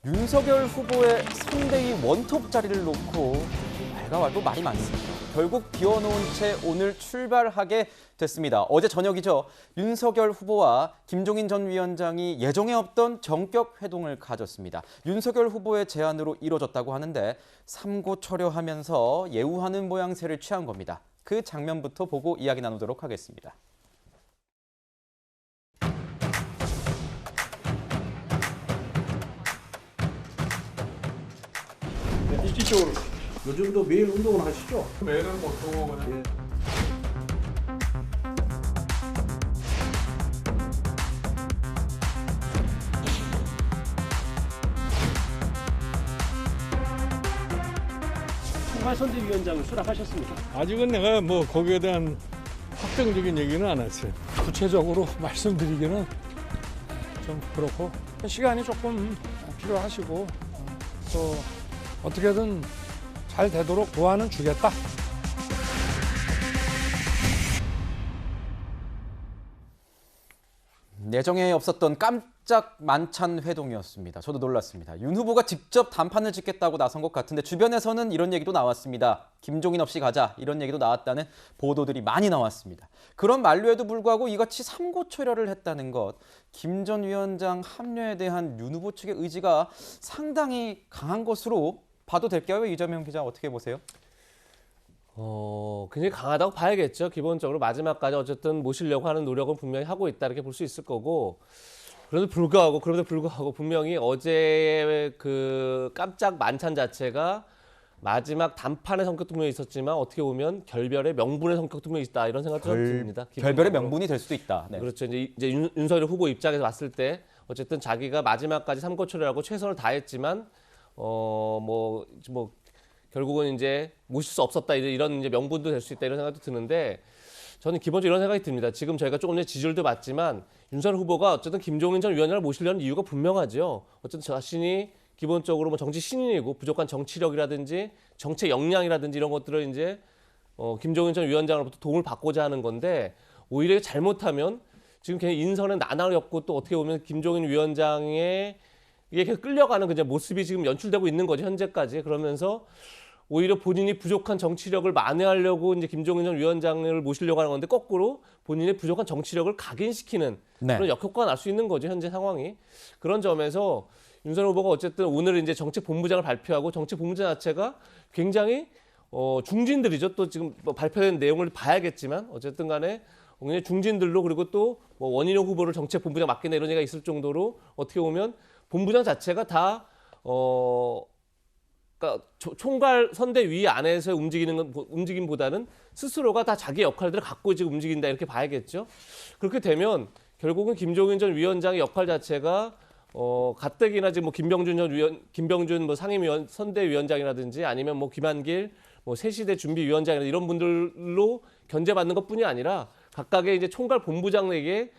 윤석열 후보의 선대위 원톱 자리를 놓고 왈가왈부 말이 많습니다. 결국 비워놓은 채 오늘 출발하게 됐습니다. 어제 저녁이죠. 윤석열 후보와 김종인 전 위원장이 예정에 없던 정격 회동을 가졌습니다. 윤석열 후보의 제안으로 이뤄졌다고 하는데 삼고초려하면서 예우하는 모양새를 취한 겁니다. 그 장면부터 보고 이야기 나누도록 하겠습니다. 이쪽으로. 요즘도 매일 운동을 하시죠? 매일은 보통 그냥 총괄선대위원장 수락하셨습니까? 아직은 내가 뭐 거기에 대한 확정적인 얘기는 안 했어요. 구체적으로 말씀드리기는 좀 그렇고 시간이 조금 필요하시고 또 어떻게든 잘 되도록 도와는 주겠다. 예정에 없었던 깜짝 만찬 회동이었습니다. 저도 놀랐습니다. 윤 후보가 직접 단판을 짓겠다고 나선 것 같은데 주변에서는 이런 얘기도 나왔습니다. 김종인 없이 가자 이런 얘기도 나왔다는 보도들이 많이 나왔습니다. 그런 만류에도 불구하고 이같이 삼고초려를 했다는 것. 김 전 위원장 합류에 대한 윤 후보 측의 의지가 상당히 강한 것으로 봐도 될까요? 이재명 기자 어떻게 보세요? 굉장히 강하다고 봐야겠죠. 기본적으로 마지막까지 어쨌든 모시려고 하는 노력은 분명히 하고 있다 이렇게 볼 수 있을 거고 그럼에도 불구하고 분명히 어제 그 깜짝 만찬 자체가 마지막 단판의 성격도 분명히 있었지만 어떻게 보면 결별의 명분의 성격도 분명히 있다 이런 생각도 좀 듭니다. 결별의 명분이 될 수도 있다. 네. 그렇죠. 이제 윤석열 후보 입장에서 봤을 때 어쨌든 자기가 마지막까지 삼고초려하고 최선을 다했지만 뭐 결국은 이제 모실 수 없었다 이런 이제 명분도 될 수 있다 이런 생각도 드는데 저는 기본적으로 이런 생각이 듭니다. 지금 저희가 조금 전에 지지율도 봤지만 윤석열 후보가 어쨌든 김종인 전 위원장을 모시려는 이유가 분명하죠. 어쨌든 자신이 기본적으로 뭐 정치 신인이고 부족한 정치력이라든지 정책 역량이라든지 이런 것들을 이제 김종인 전 위원장으로부터 도움을 받고자 하는 건데 오히려 잘못하면 지금 그냥 인선에 나날이 없고 또 어떻게 보면 김종인 위원장의 이게 계속 끌려가는 그냥 모습이 지금 연출되고 있는 거죠 현재까지. 그러면서 오히려 본인이 부족한 정치력을 만회하려고 이제 김종인 전 위원장을 모시려고 하는 건데 거꾸로 본인의 부족한 정치력을 각인시키는 그런 역효과가 날 수 있는 거죠 현재 상황이. 그런 점에서 윤석열 후보가 어쨌든 오늘 이제 정책본부장을 발표하고 정책본부장 자체가 굉장히 중진들이죠. 또 지금 뭐 발표된 내용을 봐야겠지만 어쨌든 간에 굉장히 중진들로 그리고 또 뭐 원희룡 후보를 정책본부장 맡긴다 이런 얘기가 있을 정도로 어떻게 보면 본부장 자체가 다 그러니까 총괄 선대위 안에서 움직임보다는 스스로가 다 자기 역할들을 갖고 지금 움직인다 이렇게 봐야겠죠. 그렇게 되면 결국은 김종인 전 위원장의 역할 자체가 가뜩이나 지금 뭐 김병준 뭐 상임위원 선대위원장이라든지 아니면 뭐 김한길 뭐 새시대 준비위원장이나 이런 분들로 견제받는 것뿐이 아니라 각각의 이제 총괄 본부장에게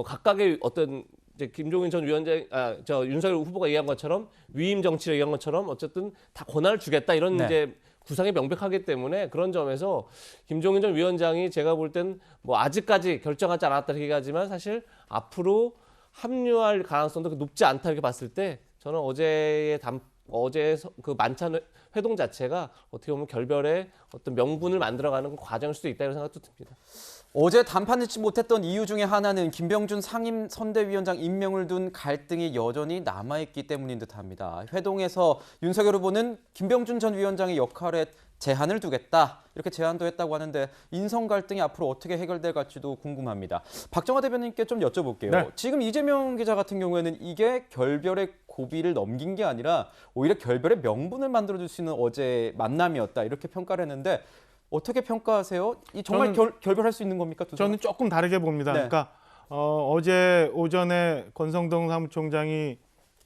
각각의 어떤 이제 김종인 전 위원장, 윤석열 후보가 얘기한 것처럼 위임 정치를 얘기한 것처럼 어쨌든 다 권한을 주겠다 이런 이제 구상이 명백하기 때문에 그런 점에서 김종인 전 위원장이 제가 볼 땐 뭐 아직까지 결정하지 않았다 이렇게 얘기하지만 사실 앞으로 합류할 가능성도 높지 않다 이렇게 봤을 때 저는 어제 그 만찬 회동 자체가 어떻게 보면 결별의 어떤 명분을 만들어가는 과정일 수도 있다 이런 생각도 듭니다. 어제 단판 짓지 못했던 이유 중에 하나는 김병준 상임 선대위원장 임명을 둔 갈등이 여전히 남아있기 때문인 듯합니다. 회동에서 윤석열 후보는 김병준 전 위원장의 역할에 제한을 두겠다 이렇게 제안도 했다고 하는데 인선 갈등이 앞으로 어떻게 해결될지도 궁금합니다. 박정화 대변인께 좀 여쭤볼게요. 네. 지금 이재명 기자 같은 경우에는 이게 결별의 고비를 넘긴 게 아니라 오히려 결별의 명분을 만들어줄 수 있는 어제 만남이었다 이렇게 평가를 했는데 어떻게 평가하세요? 이 정말 결별할 수 있는 겁니까? 저는 조금 다르게 봅니다. 네. 그러니까 어제 오전에 권성동 사무총장이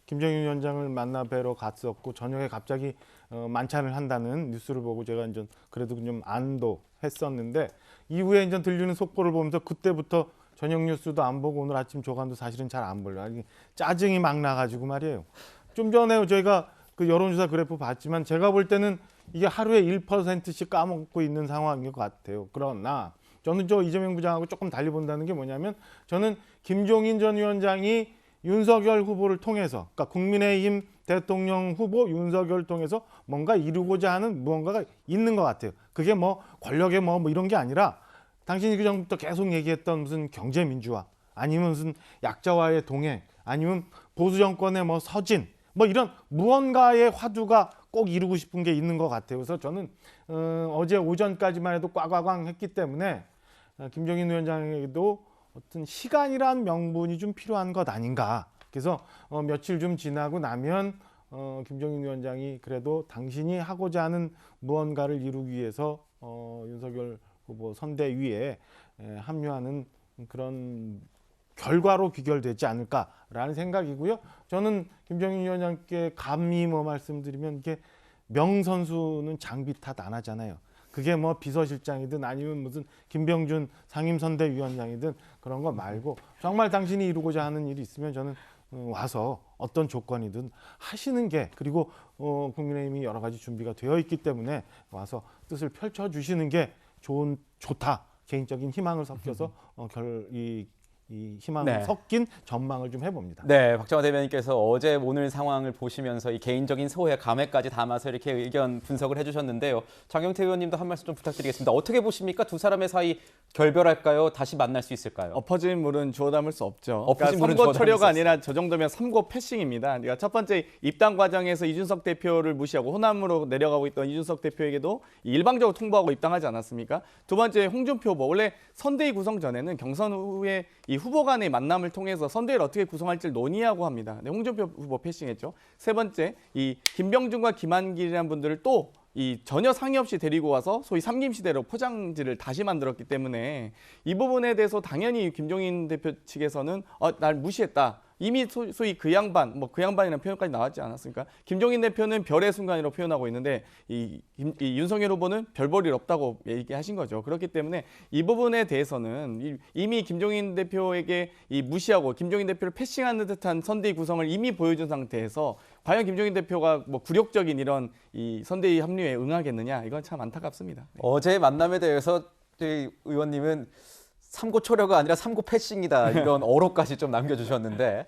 김종인 위원장을 만나 뵈러 갔었고 저녁에 갑자기 만찬을 한다는 뉴스를 보고 제가 이제 그래도 좀 안도했었는데 이후에 이제 들리는 속보를 보면서 그때부터 저녁 뉴스도 안 보고 오늘 아침 조간도 사실은 잘 안 보려. 짜증이 막 나가지고 말이에요. 좀 전에 저희가 그 여론조사 그래프 봤지만 제가 볼 때는 이게 하루에 1%씩 까먹고 있는 상황인 것 같아요. 그러나 저는 이재명 부장하고 조금 달리 본다는 게 뭐냐면 저는 김종인 전 위원장이 윤석열 후보를 통해서 그러니까 국민의힘 대통령 후보 윤석열 통해서 뭔가 이루고자 하는 무언가가 있는 것 같아요. 그게 뭐 권력의 뭐 이런 게 아니라 당신이 그 전부터 계속 얘기했던 무슨 경제 민주화 아니면 무슨 약자와의 동행 아니면 보수 정권의 뭐 서진 뭐 이런 무언가의 화두가 꼭 이루고 싶은 게 있는 것 같아요. 그래서 저는 어제 오전까지만 해도 꽉꽉꽉 했기 때문에 김종인 위원장에게도 어떤 시간이란 명분이 좀 필요한 것 아닌가. 그래서 며칠 좀 지나고 나면 김종인 위원장이 그래도 당신이 하고자 하는 무언가를 이루기 위해서 윤석열 후보 선대위에 합류하는 그런 결과로 귀결되지 않을까라는 생각이고요. 저는 김종인 위원장께 감히 뭐 말씀드리면 이게 명선수는 장비 탓 안 하잖아요. 그게 뭐 비서실장이든 아니면 무슨 김병준 상임선대위원장이든 그런 거 말고 정말 당신이 이루고자 하는 일이 있으면 저는 와서 어떤 조건이든 하시는 게 그리고 국민의힘이 여러 가지 준비가 되어 있기 때문에 와서 뜻을 펼쳐주시는 게 좋다. 개인적인 희망을 섞여서 이 희망을 네. 섞인 전망을 좀 해봅니다. 네, 박정화 대변인께서 어제 오늘 상황을 보시면서 이 개인적인 소회, 감회까지 담아서 이렇게 의견 분석을 해주셨는데요. 장경태 의원님도 한 말씀 좀 부탁드리겠습니다. 어떻게 보십니까? 두 사람의 사이 결별할까요? 다시 만날 수 있을까요? 엎어진 물은 주워 담을 수 없죠. 엎어진 그러니까 물은 선거 주워 담을 초려가 수 아니라 저 정도면 삼고 패싱입니다. 그러니까 첫 번째 입당 과정에서 이준석 대표를 무시하고 호남으로 내려가고 있던 이준석 대표에게도 일방적으로 통보하고 입당하지 않았습니까? 두 번째 홍준표 후보 원래 선대위 구성 전에는 경선 후에 이 후보 간의 만남을 통해서 선대위를 어떻게 구성할지를 논의하고 합니다. 네, 홍준표 후보 패싱했죠. 세 번째 이 김병준과 김한길이라는 분들을 또 이 전혀 상의 없이 데리고 와서 소위 삼김시대로 포장지를 다시 만들었기 때문에 이 부분에 대해서 당연히 김종인 대표 측에서는 날 무시했다. 이미 소위 그 양반, 뭐 그 양반이라는 표현까지 나왔지 않았습니까? 김종인 대표는 별의 순간이라고 표현하고 있는데 이 윤석열 후보는 별 볼 일 없다고 얘기하신 거죠. 그렇기 때문에 이 부분에 대해서는 이미 김종인 대표에게 이 무시하고 김종인 대표를 패싱하는 듯한 선대위 구성을 이미 보여준 상태에서 과연 김종인 대표가 뭐 굴욕적인 이런 이 선대위 합류에 응하겠느냐 이건 참 안타깝습니다. 네. 어제 만남에 대해서 저희 의원님은 삼고 초려가 아니라 삼고 패싱이다 이런 어로까지 좀 남겨주셨는데